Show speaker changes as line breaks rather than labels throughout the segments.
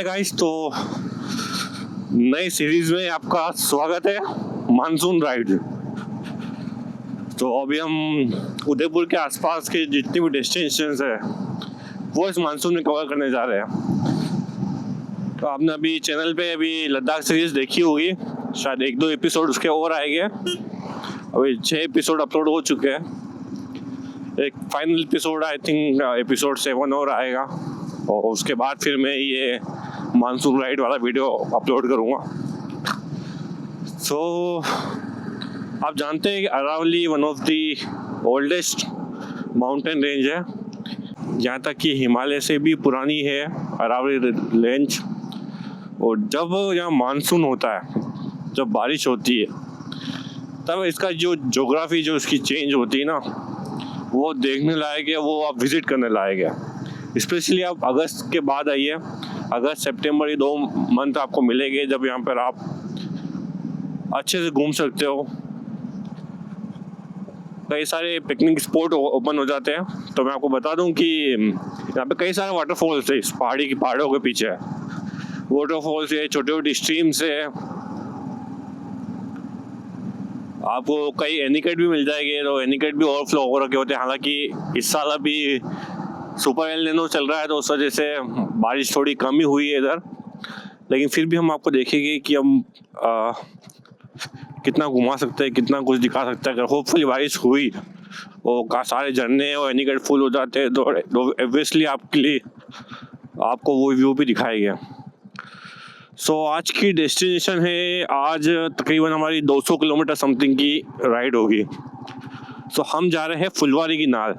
Hi guys, तो नई series में आपका स्वागत है। Monsoon ride. तो अभी हम उदयपुर के आसपास के जितनी भी डेस्टिनेशंस है वो इस मानसून में कवर करने जा रहे हैं। तो आपने अभी चैनल पे अभी लद्दाख सीरीज देखी होगी, शायद 1-2 एपिसोड उसके और आएंगे। अभी 6 एपिसोड अपलोड हो चुके हैं। एक final episode I think episode 7 और आएगा, और उसके बाद फिर मैं ये मानसून राइड वाला वीडियो अपलोड करूँगा। सो आप जानते हैं कि Aravalli one of the oldest mountain range है, यहाँ तक कि हिमालय से भी पुरानी है अरावली रेंज। और जब यहाँ मानसून होता है, जब बारिश होती है, तब इसका जो ज्योग्राफी जो इसकी चेंज होती है ना, वो देखने लायक है, वो आप विजिट करने लायक है। स्पेशली आप अगस्त के बाद आइए। अगस्त सितंबर ये 2 मंथ आपको मिलेंगे जब यहाँ पर आप अच्छे से घूम सकते हो। कई सारे पिकनिक स्पॉट ओपन हो जाते हैं। तो मैं आपको बता दूं कि यहाँ पे कई सारे वाटरफॉल्स है। इस पहाड़ों के पीछे वाटरफॉल्स है, छोटे छोटे स्ट्रीम्स है। आपको कई एनीकट भी मिल जाएंगे, तो एनीकट भी ओवरफ्लो हो रखे होते हैं। हालांकि इस साल अभी सुपर एल निनो चल रहा है, तो उस वजह से बारिश थोड़ी कम ही हुई है इधर। लेकिन फिर भी हम आपको देखेंगे कि हम कितना घुमा सकते हैं, कितना कुछ दिखा सकते हैं। अगर होपफुली बारिश हुई और सारे झरने और एनीकट फुल हो जाते हैं, तो ऑब्वियसली आपके लिए आपको वो व्यू भी दिखाएंगे। सो आज की डेस्टिनेशन है, आज तकरीबन हमारी 200 किलोमीटर समथिंग की राइड होगी। सो हम जा रहे हैं फुलवारी की नाल।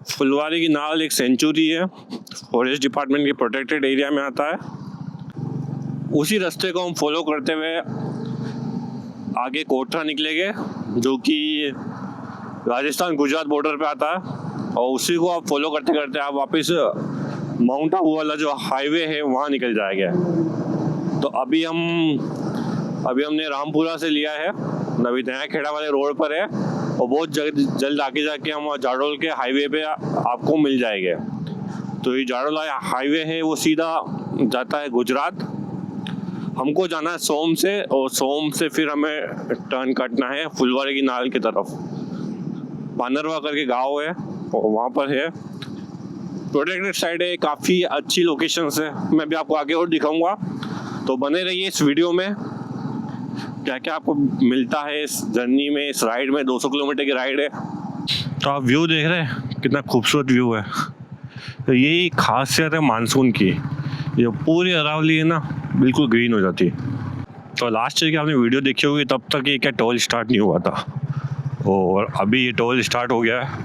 फुलवारी की नाल एक सेंचुरी है, फॉरेस्ट डिपार्टमेंट के प्रोटेक्टेड एरिया में आता है। उसी रास्ते को हम फॉलो करते हुए आगे कोटरा निकलेंगे, जो कि राजस्थान गुजरात बॉर्डर पे आता है। और उसी को आप फॉलो करते करते आप वापस माउंट आबू वाला जो हाईवे है वहाँ निकल जाएगा। तो अभी हमने रामपुरा से लिया है, अभी नया खेड़ा वाले रोड पर है, और बहुत जल्द आगे जाके हम जाडोल के हाईवे पे आपको मिल जाएंगे। तो ये जाडोल हाईवे है, वो सीधा जाता है गुजरात। हमको जाना है सोम से, और सोम से फिर हमें टर्न काटना है फुलवारी की नाल की तरफ। पानरवा करके गांव है, और वहाँ पर है प्रोटेक्टेड साइड है, काफ़ी अच्छी लोकेशंस है। मैं भी आपको आगे और दिखाऊंगा, तो बने रहिए इस वीडियो में। क्या क्या आपको मिलता है इस जर्नी में, इस राइड में। 200 किलोमीटर की राइड है। तो आप व्यू देख रहे हैं, कितना खूबसूरत व्यू है। तो यही खासियत है मानसून की, ये पूरी अरावली है ना, बिल्कुल ग्रीन हो जाती है। तो लास्ट ईयर की आपने वीडियो देखी होगी, तब तक ये क्या टोल स्टार्ट नहीं हुआ था, और अभी ये टोल स्टार्ट हो गया है।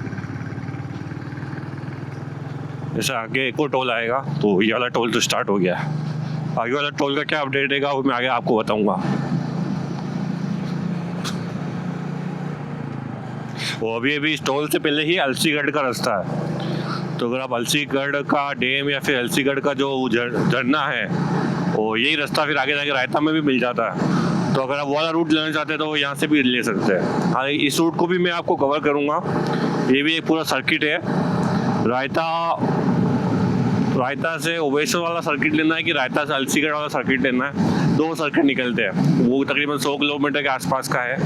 जैसे आगे एक और टोल आएगा, तो ये वाला टोल तो स्टार्ट हो गया है। आगे वाला टोल का क्या अपडेट रहेगा वो मैं आगे आपको बताऊंगा। वो अभी इस टोल से पहले ही अलसीगढ़ का रास्ता है। तो अगर आप अलसीगढ़ का डैम या फिर अलसीगढ़ का जो झरना है, वो यही रास्ता फिर आगे जाके रायता में भी मिल जाता है। तो अगर आप वो वाला रूट लेना चाहते हैं तो यहाँ से भी ले सकते हैं। हाँ, इस रूट को भी मैं आपको कवर करूँगा। ये भी एक पूरा सर्किट है। रायता से ओवेश्वर वाला सर्किट लेना है कि रायता से अलसीगढ़ वाला सर्किट लेना है, 2 सर्किट निकलते हैं। वो तकरीबन 100 किलोमीटर के आसपास का है।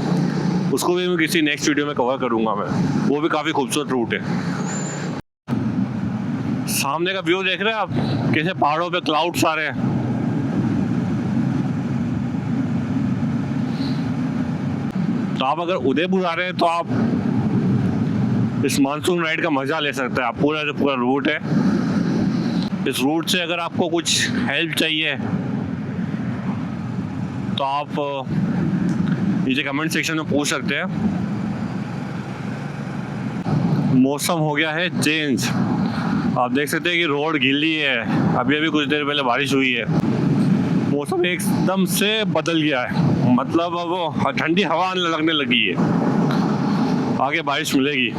उसको भी मैं किसी नेक्स्ट वीडियो में कवर करूँगा मैं। वो भी काफ़ी खूबसूरत रूट है। सामने का व्यू देख रहे हैं आप, कैसे पहाड़ों पे क्लाउड्स आ रहे हैं। तो आप अगर उदयपुर आ रहे हैं तो आप इस मानसून राइड का मजा ले सकते हैं। आप पूरा रूट है। इस रूट से अगर आपको कुछ हेल्प चाहिए तो आप नीचे कमेंट सेक्शन में पूछ सकते हैं। मौसम हो गया है चेंज। आप देख सकते हैं कि रोड गीली है। अभी कुछ देर पहले बारिश हुई है। मौसम एकदम से बदल गया है, मतलब अब ठंडी हवा लगने लगी है। आगे बारिश मिलेगी।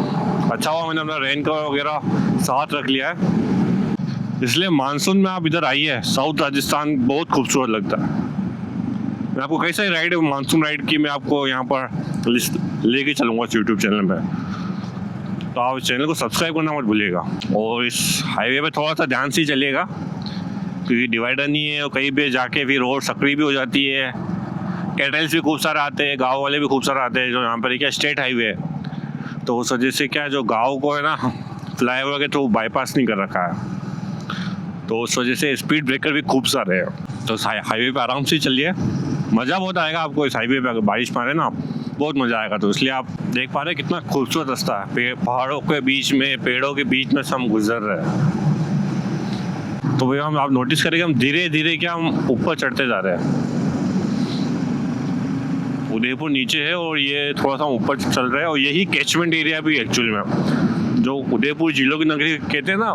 अच्छा हुआ मैंने अपना रेन कवर वगैरह साथ रख लिया है। इसलिए मानसून में आप इधर आइए, साउथ राजस्थान बहुत खूबसूरत लगता है। मैं आपको कई सारी राइड मानसून राइड की मैं आपको यहाँ पर लिस्ट लेके चलूँगा यूट्यूब चैनल पे। तो आप चैनल को सब्सक्राइब करना मत भूलिएगा, और इस हाईवे पे थोड़ा सा ध्यान से चलिएगा, क्योंकि डिवाइडर नहीं है और कहीं पे जाके फिर रोड सकड़ी भी हो जाती है। कैटल्स भी खूब सारे आते हैं, गाँव वाले भी खूब सारे आते हैं, जो यहाँ पर क्या स्टेट हाईवे है, तो उस वजह से क्या जो गाँव को है ना फ्लाईओवर के थ्रू बाईपास नहीं कर रखा है, तो उस वजह से स्पीड ब्रेकर भी खूब सारे हैं। तो हाईवे पे आराम से चलिए, मज़ा बहुत आएगा आपको इस हाईवे पे। अगर बारिश मारे ना बहुत मज़ा आएगा। तो इसलिए आप देख पा रहे हैं कितना खूबसूरत रास्ता है, पहाड़ों के बीच में, पेड़ों के बीच में से हम गुजर रहे हैं। तो भैया हम आप नोटिस करेंगे हम धीरे धीरे क्या हम ऊपर चढ़ते जा रहे हैं। उदयपुर नीचे है और ये थोड़ा सा ऊपर चल रहा है, और यही कैचमेंट एरिया भी एक्चुअल में जो उदयपुर झीलों की नगरी कहते हैं ना,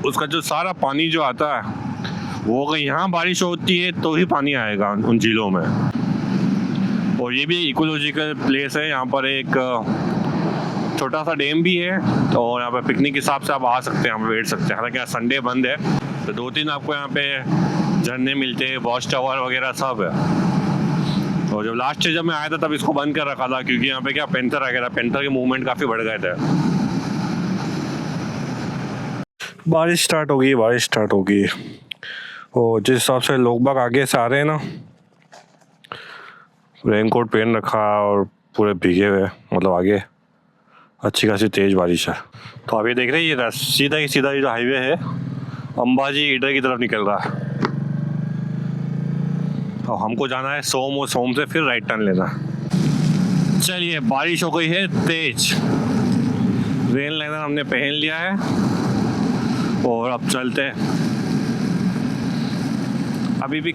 उसका जो सारा पानी जो आता है वो अगर यहाँ बारिश होती है तो ही पानी आएगा उन झीलों में। और ये भी इकोलॉजिकल प्लेस है, यहाँ पर एक छोटा सा डैम भी है, और यहाँ पे पिकनिक के हिसाब से आप आ सकते हैं, यहाँ पे बैठ सकते हैं। हालांकि आज संडे बंद है, तो 2-3 आपको यहाँ पे झरने मिलते हैं, वॉच टावर वगैरह सब है। और जब लास्ट जब मैं आया था तब इसको बंद कर रखा था, क्योंकि यहाँ पे क्या पैंथर वगैरह, पैंथर के मूवमेंट काफ़ी बढ़ गए थे। बारिश स्टार्ट हो गई। और जिस हिसाब से लोग बाग आगे से आ रहे हैं ना, रेनकोट पहन रखा और पूरे भीगे हुए, मतलब आगे अच्छी खासी तेज बारिश है। तो आप ये देख रहे हैं, ये सीधा ये जो हाईवे है अंबाजी ईडर की तरफ निकल रहा है, और हमको जाना है सोम, और सोम से फिर राइट टर्न लेना। चलिए, बारिश हो गई है तेज, रेन लाइनर हमने पहन लिया है और अब चलते हैं। अभी भी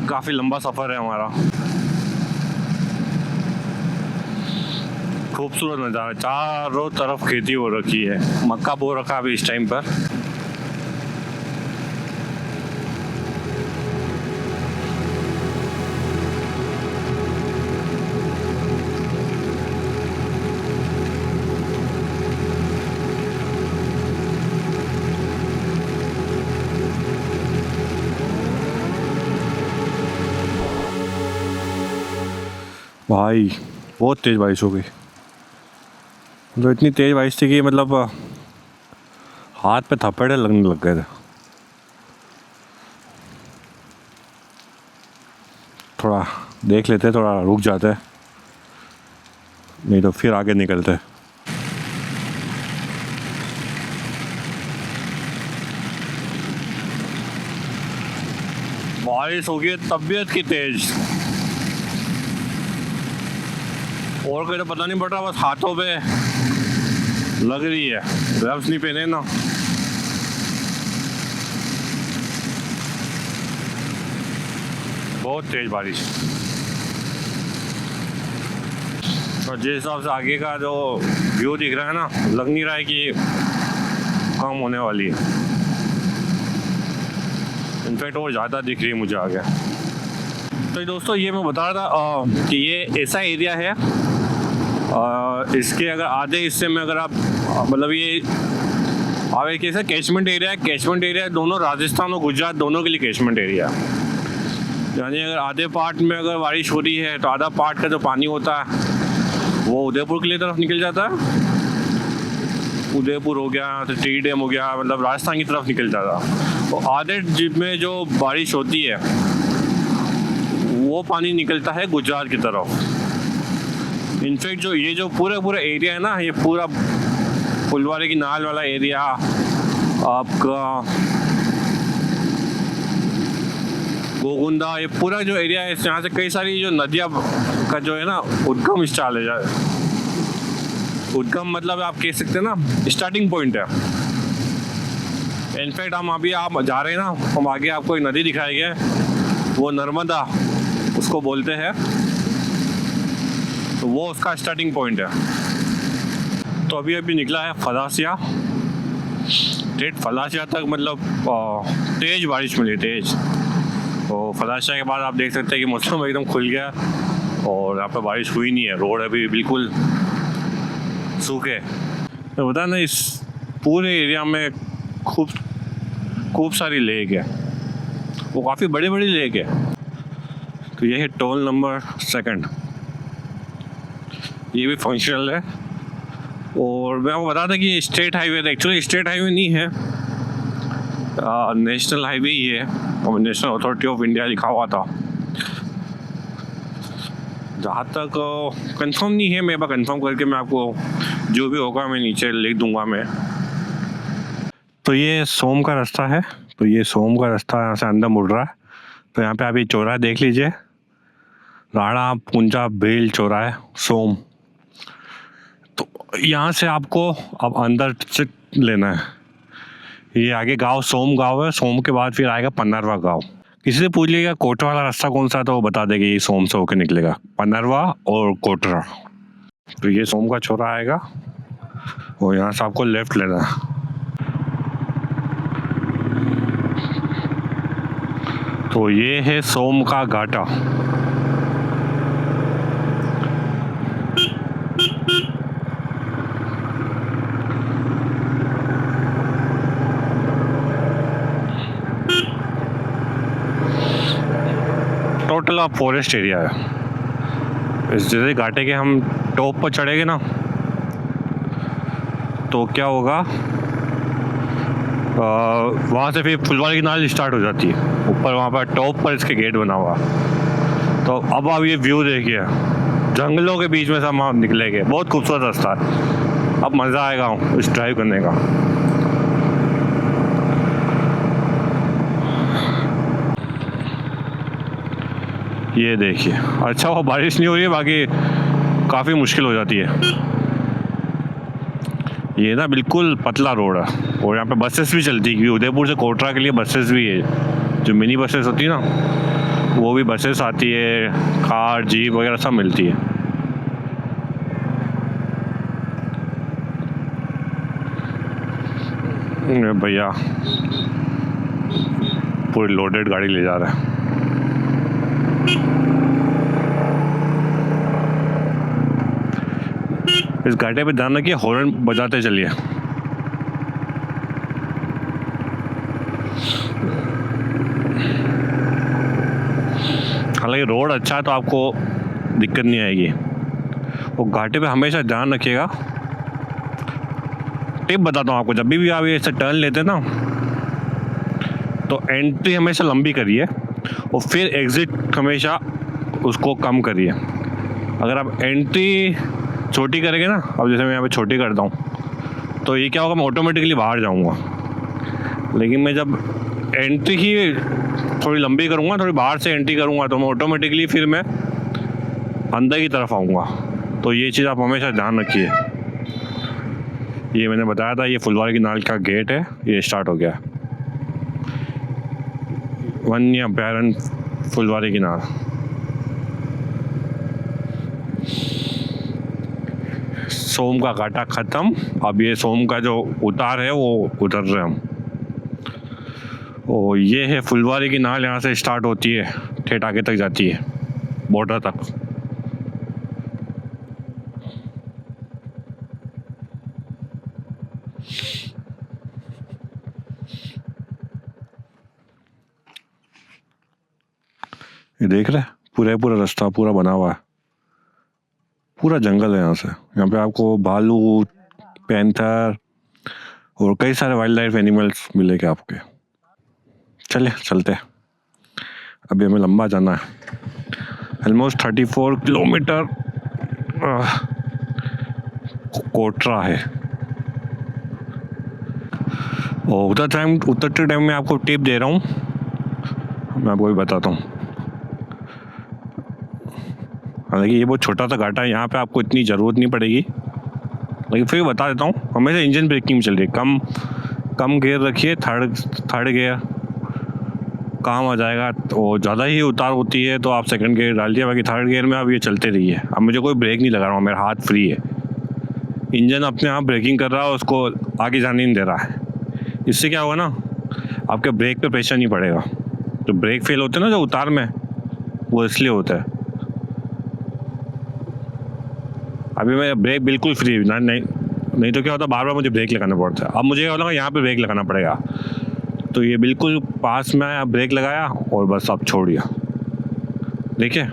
काफ़ी लंबा सफ़र है हमारा। खूबसूरत नज़ारा, चारों तरफ खेती हो रखी है, मक्का बो रखा अभी इस टाइम पर। भाई बहुत तेज़ बारिश हो गई, तो इतनी तेज़ बारिश थी कि मतलब हाथ पे थप्पड़ लगने लग गए थे। थोड़ा देख लेते, थोड़ा रुक जाते, नहीं तो फिर आगे निकलते। बारिश हो गई तबीयत की तेज, और कोई तो पता नहीं पड़ रहा, बस हाथों पे लग रही है। ग्लव्स नहीं पहने ना, बहुत तेज बारिश। और जिस हिसाब से आगे का जो व्यू दिख रहा है ना, लग नहीं रहा है कि कम होने वाली है, इनफैक्ट और ज़्यादा दिख रही है मुझे आगे। तो दोस्तों, ये मैं बता रहा था कि ये ऐसा एरिया है, इसके अगर आधे हिस्से में अगर आप मतलब ये आप एक ऐसा कैचमेंट एरिया है, कैचमेंट एरिया दोनों राजस्थान और गुजरात दोनों के लिए कैचमेंट एरिया है। यानी अगर आधे पार्ट में अगर बारिश हो रही है तो आधा पार्ट का जो पानी होता है वो उदयपुर के लिए तरफ निकल जाता है, उदयपुर हो गया तो टी डैम हो गया, मतलब राजस्थान की तरफ निकल जाता है। तो आधे में जो बारिश होती है वो पानी निकलता है गुजरात की तरफ। इनफैक्ट जो ये जो पूरा एरिया है ना, ये पूरा फुलवारी की नाल वाला एरिया, आपका गोगुंदा, ये पूरा जो एरिया है, यहाँ से कई सारी जो नदियाँ का जो है ना उद्गम स्थल है। उद्गम मतलब आप कह सकते हैं ना स्टार्टिंग पॉइंट है। इनफैक्ट हम अभी आप जा रहे हैं ना, हम आगे आपको एक नदी दिखाएंगे, वो नर्मदा उसको बोलते हैं, तो वो उसका स्टार्टिंग पॉइंट है। तो अभी निकला है फलासिया, डेट फलासिया तक मतलब तेज़ बारिश मिली, तेज़। तो फलासिया के बाद आप देख सकते हैं कि मौसम एकदम खुल गया और यहाँ पर बारिश हुई नहीं है, रोड अभी बिल्कुल सूखे। तो बता ना, इस पूरे एरिया में खूब सारी लेक है, वो काफ़ी बड़ी बड़ी लेक है। तो ये है टोल नंबर 2, ये भी फंक्शनल है। और मैं आपको बता दें कि state highway, actually state highway नहीं है, नेशनल हाईवे ही है और नेशनल अथॉरिटी ऑफ इंडिया लिखा हुआ था। जहाँ तक कंफर्म नहीं है, मैं एक बार कंफर्म करके मैं आपको जो भी होगा मैं नीचे लिख दूंगा मैं। तो ये सोम का रास्ता है, तो ये सोम का रास्ता यहाँ से अंदर मुड़ रहा है। तो यहाँ पे आप ये चौराहा देख लीजिए, राणा पुंजा बेल चौराहा सोम। तो यहाँ से आपको अब अंदर से लेना है। ये आगे गांव सोम गांव है, सोम के बाद फिर आएगा पन्नरवा गांव। किसी से पूछ लीजिएगा कोटरा वाला रास्ता कौन सा है तो वो बता देगा ये सोम से होके निकलेगा, पन्नरवा और कोटरा। तो ये सोम का चौराहा आएगा और यहाँ से आपको लेफ्ट लेना है। तो ये है सोम का घाटा। टोटल आप फॉरेस्ट एरिया है। इस जैसे घाटे के हम टॉप पर चढ़ेंगे ना तो क्या होगा, वहाँ से फिर फुलवारी की नाली स्टार्ट हो जाती है ऊपर, वहाँ पर टॉप पर इसके गेट बना हुआ। तो अब आप ये व्यू देखिए, जंगलों के बीच में से हम निकलेंगे, बहुत खूबसूरत रास्ता है। अब मज़ा आएगा इस ड्राइव करने का। ये देखिए, अच्छा वो बारिश नहीं हो रही है, बाकी काफ़ी मुश्किल हो जाती है। ये ना बिल्कुल पतला रोड है और यहाँ पे बसेस भी चलती है, क्योंकि उदयपुर से कोटरा के लिए बसेस भी है, जो मिनी बसेस होती है ना वो भी बसेस आती है, कार जीप वगैरह सब मिलती है। भैया पूरी लोडेड गाड़ी ले जा रहा है। इस घाटे पे ध्यान रखिए, हॉर्न बजाते चलिए। हालांकि रोड अच्छा है तो आपको दिक्कत नहीं आएगी। वो घाटे पे हमेशा ध्यान रखिएगा। टिप बताता हूँ आपको, जब भी आप ये टर्न लेते हैं ना तो एंट्री हमेशा लंबी करिए और फिर एग्ज़िट हमेशा उसको कम करिए। अगर आप एंट्री छोटी करेंगे ना, अब जैसे मैं यहाँ पे छोटी करता हूँ तो ये क्या होगा, मैं ऑटोमेटिकली बाहर जाऊँगा। लेकिन मैं जब एंट्री ही थोड़ी लंबी करूँगा, थोड़ी बाहर से एंट्री करूँगा तो मैं ऑटोमेटिकली फिर मैं अंदर की तरफ आऊँगा। तो ये चीज़ आप हमेशा ध्यान रखिए। ये मैंने बताया था, ये फुलवारी की नाल का गेट है, ये स्टार्ट हो गया वन्य अभयारण्य फुलवारी की नाल। सोम का घाटा ख़त्म, अब ये सोम का जो उतार है वो उतर रहे हम। ओ ये है फुलवारी की नाल, यहाँ से स्टार्ट होती है, ठेठ आगे तक जाती है, बॉर्डर तक। ये देख रहे, पूरा रास्ता पूरा बना हुआ है, पूरा जंगल है। यहाँ पे आपको भालू, पैंथर और कई सारे वाइल्ड लाइफ एनिमल्स मिलेंगे आपके। चलते अभी हमें लंबा जाना है, ऑलमोस्ट 34 किलोमीटर कोटरा है। और उतरते टाइम में आपको टिप दे रहा हूँ, मैं आपको भी बताता हूँ। हालांकि ये बहुत छोटा सा घाटा है, यहाँ पे आपको इतनी ज़रूरत नहीं पड़ेगी, लेकिन फिर बता देता हूँ, हमेशा इंजन ब्रेकिंग में चल रही है। कम गियर रखिए, थर्ड गियर काम आ जाएगा। तो ज़्यादा ही उतार होती है तो आप सेकंड गियर डाल दिया, बाकी थर्ड गियर में आप ये चलते रहिए। अब मुझे कोई ब्रेक नहीं लगा रहा हूँ, मेरा हाथ फ्री है, इंजन अपने आप ब्रेकिंग कर रहा है, उसको आगे जाने नहीं दे रहा है। इससे क्या होगा ना, आपके ब्रेक पे प्रेशर नहीं पड़ेगा। तो ब्रेक फेल होते हैं ना जो उतार में, वो इसलिए होता है। अभी मैं ब्रेक बिल्कुल फ्री नहीं तो क्या होता, बार बार मुझे ब्रेक लगाना पड़ता है। अब मुझे क्या लगा, यहाँ पे ब्रेक लगाना पड़ेगा, तो ये बिल्कुल पास में आया, ब्रेक लगाया और बस अब छोड़ दिया। देखिए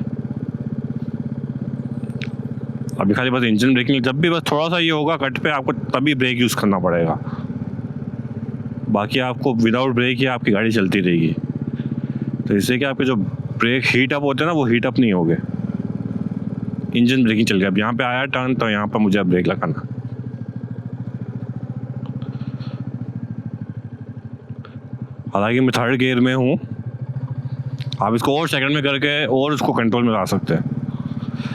अभी खाली बस इंजन ब्रेकिंग, जब भी बस थोड़ा सा ये होगा कट पे, आपको तभी ब्रेक यूज़ करना पड़ेगा। बाकी आपको विदाउट ब्रेक ही आपकी गाड़ी चलती रहेगी। तो इससे कि आपके जो ब्रेक हीट अप होते हैं ना, वो हीट अप नहीं हो गए, इंजन ब्रेकिंग चल गया। अब यहाँ पे आया टर्न, तो यहाँ पर मुझे ब्रेक लगाना। हालांकि मैं थर्ड गियर में हूँ, आप इसको और सेकंड में करके और उसको कंट्रोल में ला सकते हैं।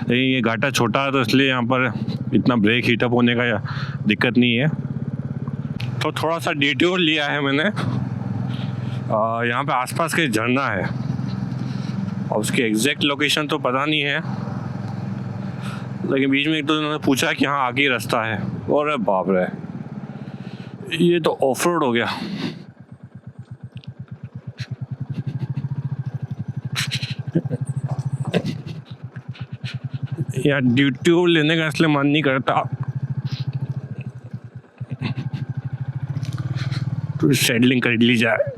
लेकिन ये घाटा छोटा है तो इसलिए यहाँ पर इतना ब्रेक हीटअप होने का दिक्कत नहीं है। तो थोड़ा सा डिटूर लिया है मैंने। यहाँ पे आसपास के झरना है, और उसकी एग्जैक्ट लोकेशन तो पता नहीं है, लेकिन बीच में एक तो उन्होंने पूछा कि हाँ आगे रास्ता है। और बाप रे, ये तो ऑफ रोड हो गया। यार डिटूर लेने का इसलिए मन नहीं करता, तो सेटलिंग कर ली जाए।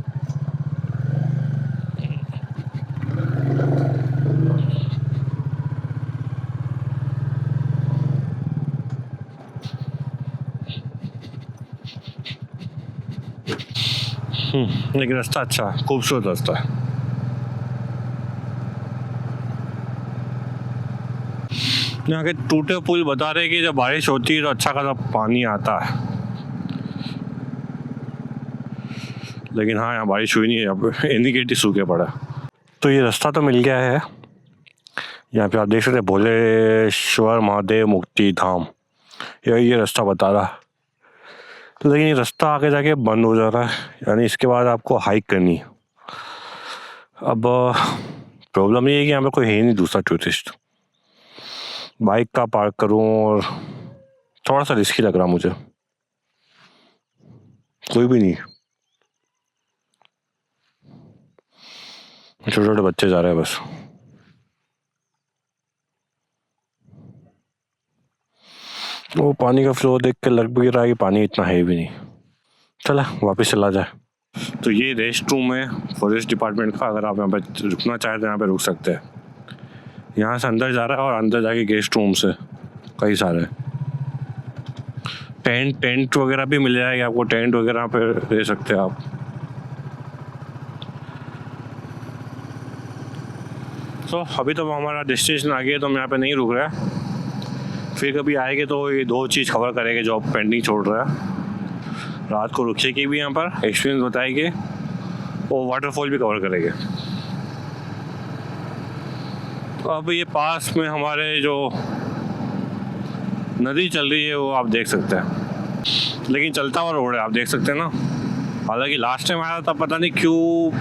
लेकिन रास्ता अच्छा है, खूबसूरत रास्ता है। यहाँ के टूटे पुल बता रहे कि जब बारिश होती है तो अच्छा खासा पानी आता है, लेकिन हाँ यहाँ बारिश हुई नहीं है, यहाँ पे इंडिकेटर सूखे पड़ा। तो ये रास्ता तो मिल गया है। यहाँ पे आप देख सकते हैं भोलेश्वर महादेव मुक्ति धाम, ये रास्ता बता रहा। तो लेकिन ये रास्ता आगे जाके बंद हो जा रहा है, यानी इसके बाद आपको हाइक करनी है। अब प्रॉब्लम ये है कि यहाँ पे कोई है नहीं दूसरा टूरिस्ट। बाइक का पार्क करूँ और थोड़ा सा रिस्की लग रहा मुझे, कोई भी नहीं, छोटे छोटे बच्चे जा रहे हैं बस। वो पानी का फ्लो देख के लग भी रहा है कि पानी इतना है भी नहीं। चला वापस चला जाए। तो ये रेस्ट रूम है फॉरेस्ट डिपार्टमेंट का, अगर आप यहाँ पे रुकना चाहें तो यहाँ पे रुक सकते हैं। यहाँ से अंदर जा रहा है और अंदर जाके गेस्ट रूम से कई सारे टेंट वगैरह भी मिल जाएगा आपको, टेंट वगैरह पे रह सकते हैं आप। तो अभी तो हमारा डेस्टिनेशन आ गया, तो हम यहाँ पे नहीं रुक रहे हैं। फिर कभी आएंगे तो ये दो चीज़ कवर करेंगे जो पेंडिंग छोड़ रहा है। रात को रुकेंगे भी यहाँ पर, एक्सपीरियंस बताएंगे, और वाटरफॉल भी कवर करेंगे। तो अब ये पास में हमारे जो नदी चल रही है वो आप देख सकते हैं, लेकिन चलता हुआ रोड है, आप देख सकते हैं ना। हालांकि लास्ट टाइम आया था पता नहीं क्यों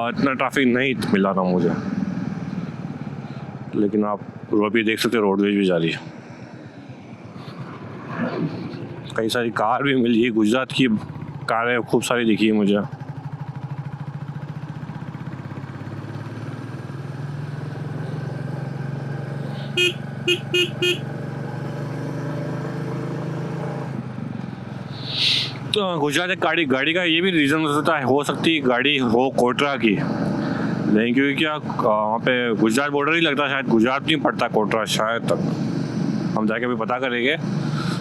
इतना ट्रैफिक नहीं मिला था मुझे, लेकिन आप रोड भी देख सकते हैं, रोडवेज भी जा रही है। कई सारी कार भी मिली है, गुजरात की कारें खूब सारी दिखी है मुझे। तो गुजरात गाड़ी का ये भी रीज़न हो सकती है गाड़ी हो कोटरा की, नहीं क्योंकि क्या वहाँ पे गुजरात बॉर्डर ही लगता है, शायद गुजरात नहीं पड़ता कोटरा शायद तक, हम जाके भी पता करेंगे।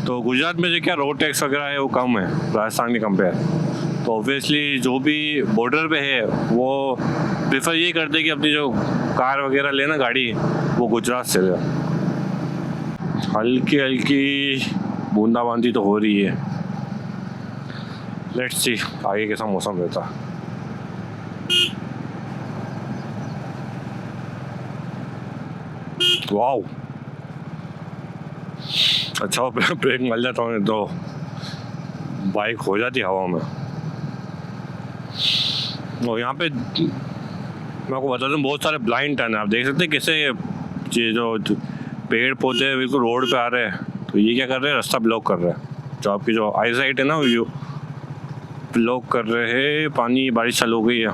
तो गुजरात में जो क्या रोड टैक्स वगैरह है वो कम है राजस्थान के कंपेयर, तो ऑब्वियसली जो भी बॉर्डर पे है वो प्रेफर ये करते हैं कि अपनी जो कार वगैरह लेना गाड़ी वो गुजरात से ले। हल्की हल्की बूंदाबांदी तो हो रही है, लेट्स सी आगे कैसा मौसम रहता। वाओ, अच्छा ब्रेक मिल जाता हूँ तो बाइक हो जाती हवा में। और यहाँ पे मैं आपको बता दूँ बहुत सारे ब्लाइंड टर्न है, आप देख सकते हैं कैसे ये जो पेड़ पौधे बिल्कुल रोड पे आ रहे हैं, तो ये क्या कर रहे हैं, रास्ता ब्लॉक कर रहे हैं। जो आपकी जो आई साइट है ना वो ब्लॉक कर रहे हैं। पानी बारिश चालू हो गई है।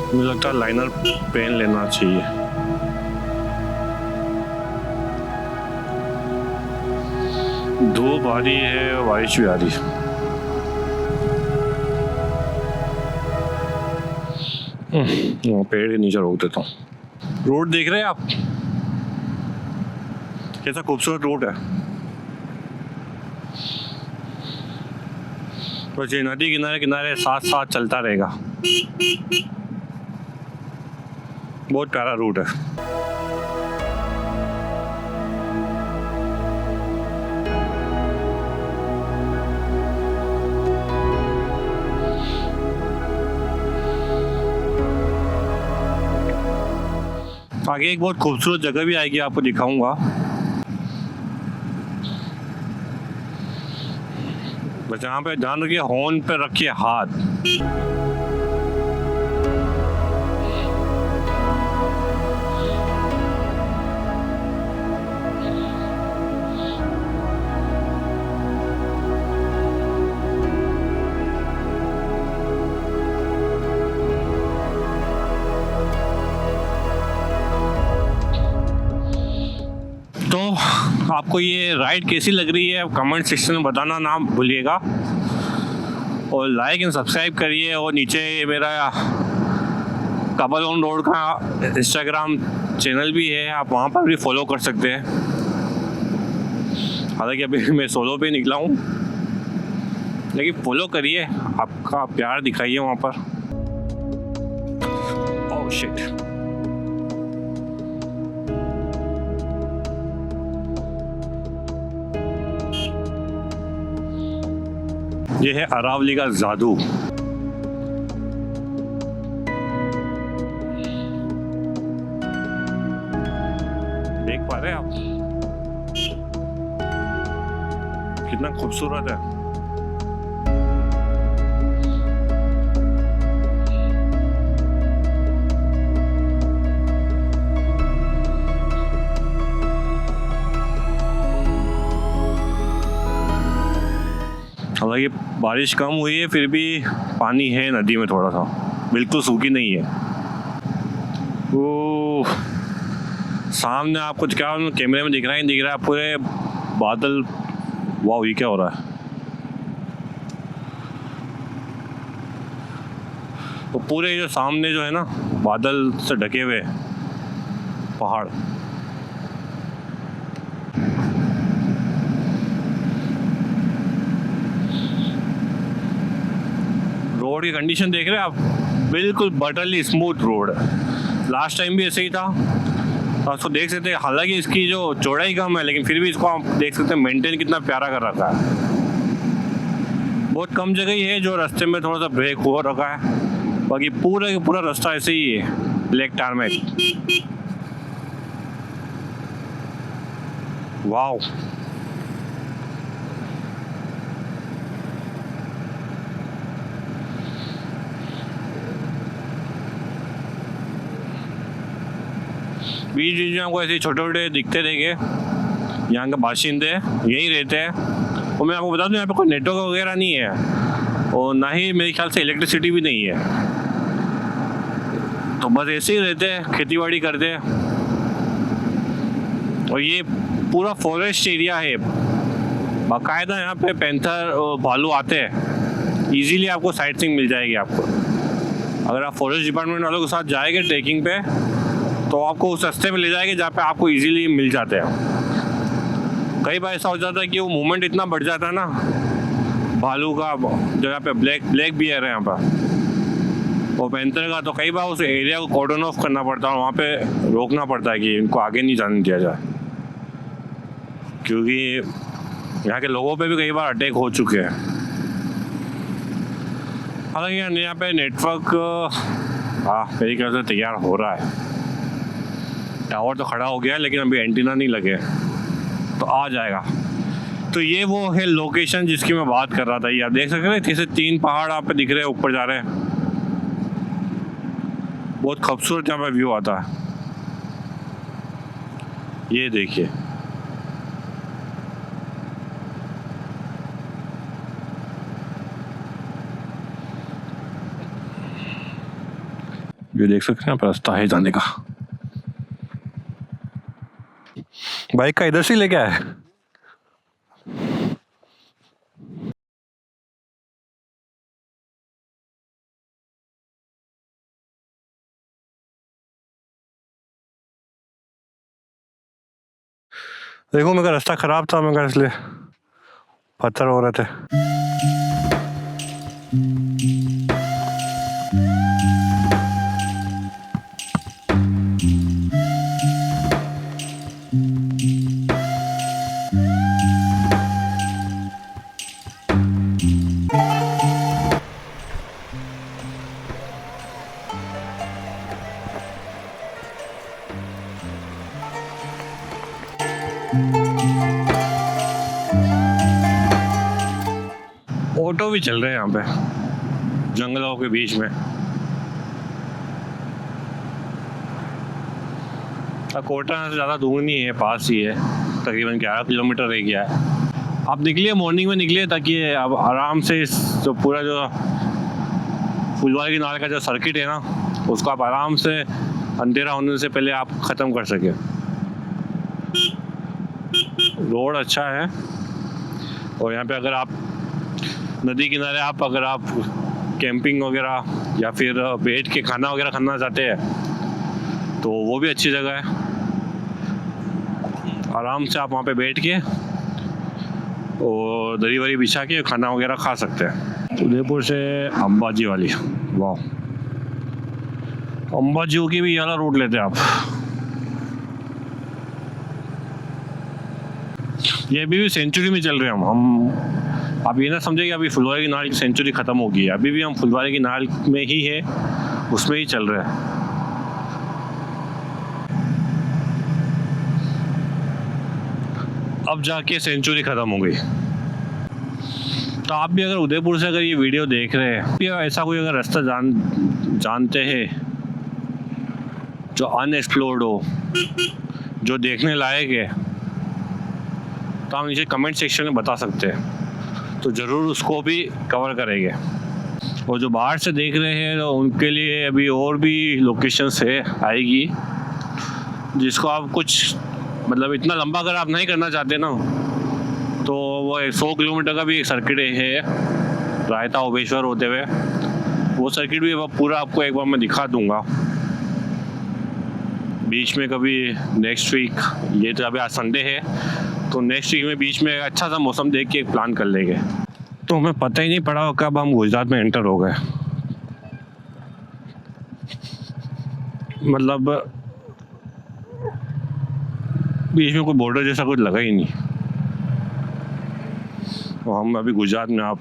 मुझे लगता है लाइनर पेन लेना चाहिए। धूप आ रही है, बारिश भी आ रही है। वहाँ पेड़ के नीचे रोक देता हूँ। रोड देख रहे हैं आप, कैसा खूबसूरत रोड है। बस ये नदी किनारे किनारे साथ साथ चलता रहेगा। बहुत प्यारा रूट है। आगे एक बहुत खूबसूरत जगह भी आएगी, आपको दिखाऊंगा। बस यहाँ पे ध्यान रखिए, हॉर्न पे रखिए हाथ। तो आपको ये राइड कैसी लग रही है कमेंट सेक्शन में बताना ना भूलिएगा, और लाइक एंड सब्सक्राइब करिए। और नीचे मेरा कपल ऑन रोड का इंस्टाग्राम चैनल भी है, आप वहाँ पर भी फॉलो कर सकते हैं। हालांकि अभी मैं सोलो पे निकला हूँ, लेकिन फॉलो करिए, आपका प्यार दिखाइए वहाँ पर। ओह शिट, ये है अरावली का जादू। देख पा रहे हैं आप, कितना खूबसूरत है। हालांकि बारिश कम हुई है, फिर भी पानी है नदी में थोड़ा सा, बिल्कुल सूखी नहीं है। वो सामने आपको क्या कैमरे में दिख रहा है, दिख रहा है पूरे बादल। वाह, ये क्या हो रहा है। वो पूरे जो सामने जो है ना, बादल से ढके हुए पहाड़। रोड की कंडीशन देख रहे हैं आप, बिल्कुल बटरली स्मूथ रोड है। लास्ट टाइम भी ऐसे ही था, तो आपको देख सकते हैं। हालांकि इसकी जो चौड़ाई कम है, लेकिन फिर भी इसको आप देख सकते हैं मेंटेन कितना प्यारा कर रखा है। बहुत कम जगह ही है जो रास्ते में थोड़ा सा ब्रेक हो रखा है, बाकी पूरा रास्ता ऐसे ही है ब्लैक टारमेक। वाओ, बीच बीच में आपको ऐसे छोटे छोटे दिखते रहेंगे। यहाँ के बाशिंदे यहीं रहते हैं। और मैं आपको बता दूँ, यहाँ पे कोई नेटवर्क वगैरह नहीं है, और ना ही मेरे ख्याल से इलेक्ट्रिसिटी भी नहीं है। तो बस ऐसे ही रहते हैं, खेती बाड़ी करते हैं। और ये पूरा फॉरेस्ट एरिया है, बाकायदा यहाँ पे पैंथर और भालू आते हैं। इजीली आपको साइट सीइंग मिल जाएगी। आपको अगर आप फॉरेस्ट डिपार्टमेंट वालों के साथ जाएंगे ट्रैकिंग पे, तो आपको उस रास्ते में ले जाएंगे जहाँ पे आपको इजीली मिल जाते हैं। कई बार ऐसा हो जाता है कि वो मूवमेंट इतना बढ़ जाता है ना भालू का, जो यहाँ पे ब्लैक बियर है यहाँ पर, वो पैंथर का, तो कई बार उस एरिया को कॉर्डन ऑफ करना पड़ता है, वहाँ पे रोकना पड़ता है कि इनको आगे नहीं जाने दिया जाए, क्योंकि यहाँ के लोगों पे भी कई बार अटैक हो चुके हैं। हालांकि यहाँ पे नेटवर्क मेरी ख्याल से तैयार हो रहा है। टावर तो खड़ा हो गया, लेकिन अभी एंटीना नहीं लगे, तो आ जाएगा। तो ये वो है लोकेशन जिसकी मैं बात कर रहा था। ये आप देख सकते हैं, जैसे 3 पहाड़ आप पे दिख रहे हैं, ऊपर जा रहे हैं। बहुत खूबसूरत यहाँ पे व्यू आता है। ये देखिए, ये देख सकते हैं, रास्ता है जाने का। बाइक का इधर से लेके आए। देखो मेरा रास्ता ख़राब था, मगर इसलिए पत्थर हो रहे थे। ऑटो भी चल रहे हैं यहाँ पे जंगलों के बीच में। कोटा से ज़्यादा दूर नहीं है, पास ही है, तकरीबन 11 किलोमीटर रह गया है। आप निकलिए, मॉर्निंग में निकलिए, ताकि आप आराम से इस जो पूरा जो फुलवारी की नाले का जो सर्किट है ना, उसको आप आराम से अंधेरा होने से पहले आप ख़त्म कर सके। रोड अच्छा है, और यहाँ पे अगर आप नदी किनारे अगर आप कैंपिंग वगैरह या फिर बैठ के खाना वगैरह खाना चाहते हैं तो वो भी अच्छी जगह है। आराम से आप वहाँ पे बैठ के और दरी वरी बिछा के खाना वगैरह खा सकते हैं। उदयपुर से अंबाजी वाली, वाह, अंबाजी की भी ये वाला रूट लेते हैं आप। ये अभी भी सेंचुरी में चल रहे हैं हम। आप ये ना समझे कि अभी फुलवारी की नाल की सेंचुरी ख़त्म हो गई है, अभी भी हम फुलवारी की नाल में ही है, उसमें ही चल रहे हैं। अब जाके सेंचुरी ख़त्म हो गई। तो आप भी अगर उदयपुर से अगर ये वीडियो देख रहे हैं या ऐसा कोई अगर रास्ता जानते हैं जो अनएक्सप्लोर्ड हो, जो देखने लायक है, तो आप नीचे कमेंट सेक्शन में बता सकते हैं, तो ज़रूर उसको भी कवर करेंगे। और जो बाहर से देख रहे हैं तो उनके लिए अभी और भी लोकेशंस है आएगी, जिसको आप कुछ मतलब इतना लंबा अगर आप नहीं करना चाहते ना, तो वो 100 किलोमीटर का भी एक सर्किट है रायता ओबेश्वर होते हुए, वो सर्किट भी पूरा आपको एक बार मैं दिखा दूंगा बीच में कभी नेक्स्ट वीक। ये तो अभी आज संडे है, तो नेक्स्ट वीक में बीच में अच्छा सा मौसम देख के एक प्लान कर लेंगे। तो हमें पता ही नहीं पड़ा कब हम गुजरात में एंटर हो गए। मतलब बीच में कोई बॉर्डर जैसा कुछ लगा ही नहीं, और हम अभी गुजरात में, आप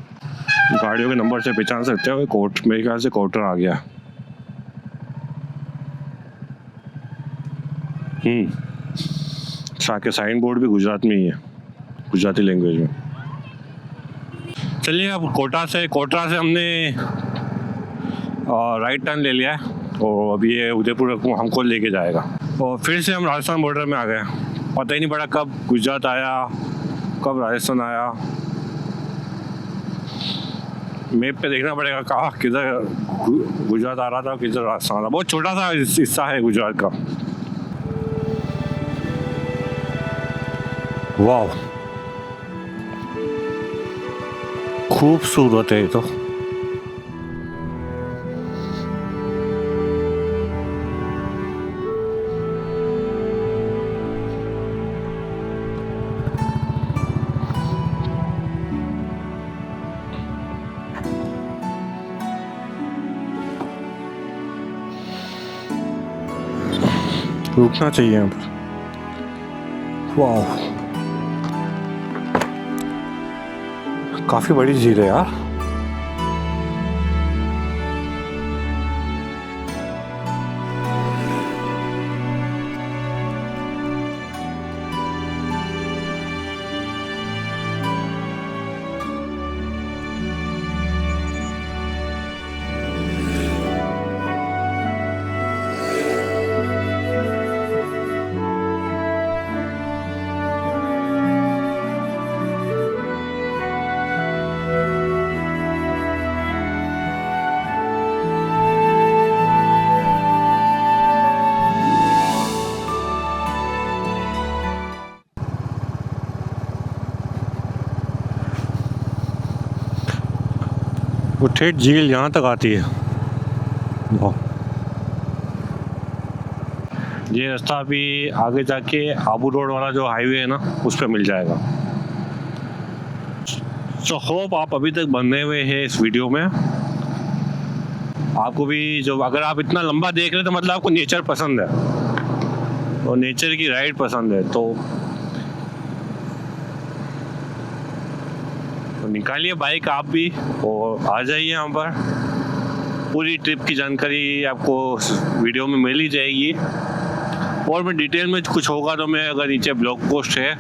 गाड़ियों के नंबर से पहचान सकते हो। कोट, मेरे ख्याल से कोटर आ गया। के साइन बोर्ड भी गुजरात में ही है, गुजराती लैंग्वेज में। चलिए, अब कोटा से हमने राइट टर्न ले लिया है, और अब ये उदयपुर हमको लेके जाएगा। और फिर से हम राजस्थान बॉर्डर में आ गए। पता ही नहीं पड़ा कब गुजरात आया, कब राजस्थान आया। मैप पे देखना पड़ेगा कहाँ किधर गुजरात आ रहा था, किधर राजस्थान आ रहा। बहुत छोटा सा हिस्सा है गुजरात का। वाह, खूबसूरत है ये तो। रुकना चाहिए यहाँ पर। वाह, काफी बड़ी झील है यार। वो ठेठ झील यहाँ तक आती है। ये रास्ता अभी आगे जाके आबू रोड वाला जो हाईवे है ना उस पर मिल जाएगा। सो होप आप अभी तक बने हुए हैं इस वीडियो में। आपको भी जो अगर आप इतना लंबा देख रहे हैं तो मतलब आपको नेचर पसंद है और नेचर की राइड पसंद है, तो निकालिए बाइक आप भी और आ जाइए यहाँ पर। पूरी ट्रिप की जानकारी आपको वीडियो में मिल ही जाएगी और मैं डिटेल में कुछ होगा तो मैं, अगर नीचे ब्लॉग पोस्ट है,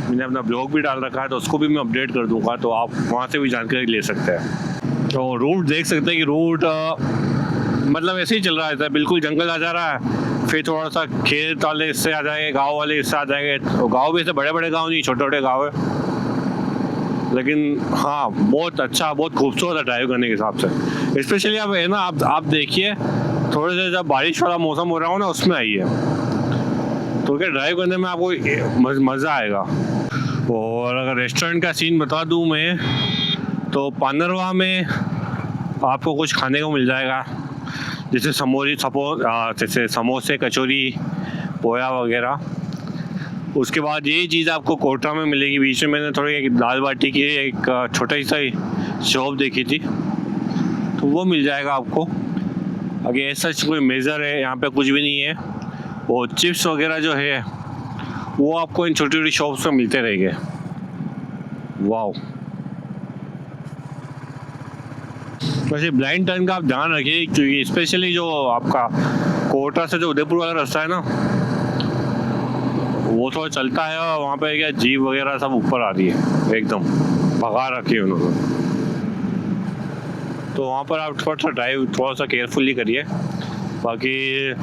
मैंने अपना ब्लॉग भी डाल रखा है तो उसको भी मैं अपडेट कर दूंगा, तो आप वहाँ से भी जानकारी ले सकते हैं। तो रूट देख सकते हैं कि रूट मतलब ऐसे ही चल रहा है, बिल्कुल जंगल आ जा रहा है, फिर थोड़ा सा खेत वाले हिस्से आ जाएंगे, गाँव वाले हिस्से आ जाएंगे। तो गाँव भी ऐसे बड़े बड़े गाँव नहीं, छोटे छोटे गाँव है, लेकिन हाँ बहुत अच्छा, बहुत खूबसूरत है ड्राइव करने के हिसाब से। स्पेशली अब है ना, आप देखिए थोड़े से जब बारिश वाला मौसम हो रहा हो ना उसमें आइए, तो क्या ड्राइव करने में आपको मज़ा आएगा। और अगर रेस्टोरेंट का सीन बता दूँ मैं, तो पानरवा में आपको कुछ खाने को मिल जाएगा, जैसे जैसे समोसे, कचौरी, पोया वगैरह। उसके बाद यही चीज़ आपको कोटा में मिलेगी। बीच में मैंने थोड़ी एक दाल बाटी की एक छोटा सा शॉप देखी थी, तो वो मिल जाएगा आपको। अगर ऐसा कोई मेज़र है यहाँ पे कुछ भी नहीं है। और चिप्स वगैरह जो है वो आपको इन छोटी छोटी शॉप्स में मिलते रहेंगे। वाह, वैसे ब्लाइंड टर्न का आप ध्यान रखिए, क्योंकि स्पेशली जो आपका कोटा से जो उदयपुर वाला रास्ता है ना, वो थोड़ा चलता है और वहाँ पे क्या जीप वगैरह सब ऊपर आ रही है, एकदम भगा रखी है उन्होंने। तो वहाँ पर आप थोड़ा सा ड्राइव थोड़ा सा केयरफुली करिए। बाकी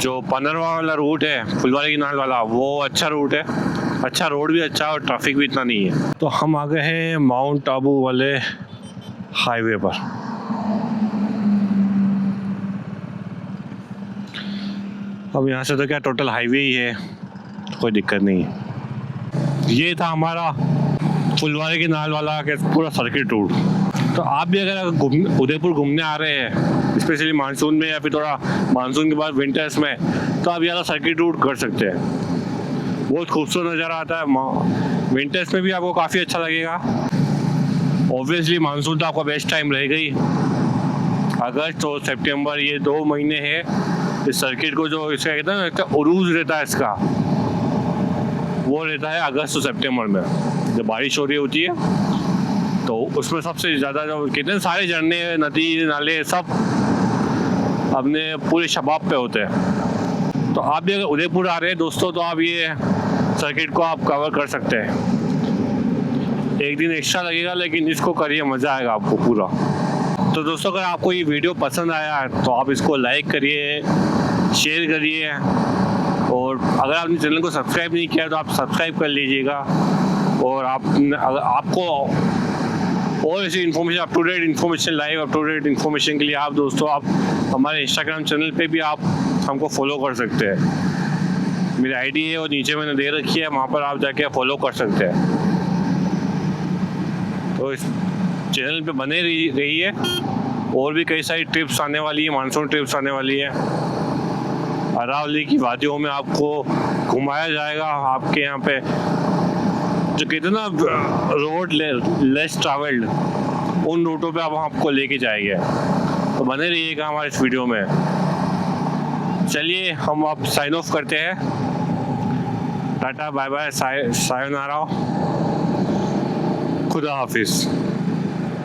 जो पनरवा वाला रूट है, फुलवारी किनाल वाला, वो अच्छा रूट है, अच्छा रोड भी अच्छा है और ट्रैफिक भी इतना नहीं है। तो हम आ गए हैं माउंट आबू वाले हाईवे पर। अब यहाँ से तो क्या टोटल हाईवे ही है, कोई दिक्कत नहीं है। ये था हमारा फुलवारी के नाल वाला के पूरा सर्किट रूट। तो आप भी अगर उदयपुर घूमने आ रहे हैं, स्पेशली मानसून में या फिर थोड़ा मानसून के बाद विंटर्स में, तो आप यहाँ सर्किट रूट कर सकते हैं। बहुत खूबसूरत नज़ारा आता है। विंटर्स में भी आपको काफ़ी अच्छा लगेगा। ऑब्वियसली मानसून तो आपका बेस्ट टाइम रहेगा ही। अगस्त और सितंबर ये 2 महीने हैं इस सर्किट को, जो इसका कहते हैं ना उरूज रहता है इसका, वो रहता है अगस्त और सितंबर में, जब बारिश हो रही होती है। तो उसमें सबसे ज़्यादा जो कहते हैं सारे झरने, नदी नाले सब अपने पूरे शबाब पे होते हैं। तो आप भी अगर उदयपुर आ रहे हैं दोस्तों, तो आप ये सर्किट को आप कवर कर सकते हैं। एक दिन एक्स्ट्रा लगेगा, लेकिन इसको करिए, मज़ा आएगा आपको पूरा। तो दोस्तों अगर आपको ये वीडियो पसंद आया है तो आप इसको लाइक करिए, शेयर करिए, और अगर आपने चैनल को सब्सक्राइब नहीं किया तो आप सब्सक्राइब कर लीजिएगा। और अगर आपको और ऐसी information, up to date information, live up to date information के लिए आप दोस्तों आप हमारे इंस्टाग्राम चैनल पे भी आप हमको फॉलो कर सकते हैं। मेरी आईडी है और नीचे मैंने दे रखी है, वहाँ पर आप जाके फॉलो कर सकते हैं। तो इस चैनल पे बने रहिए। और भी कई सारी ट्रिप्स आने वाली है, मानसून ट्रिप्स आने वाली है। अरावली की वादियों में आपको घुमाया जाएगा। आपके यहाँ पे जो कहते हैं ना रोड लेस ट्रैवल्ड, उन रूटों पे अब आपको लेके जाएंगे। तो बने रहिएगा हमारे इस वीडियो में। चलिए हम अब साइन ऑफ करते हैं। टाटा बाय बाय, सायोनारा, खुदा हाफिज़।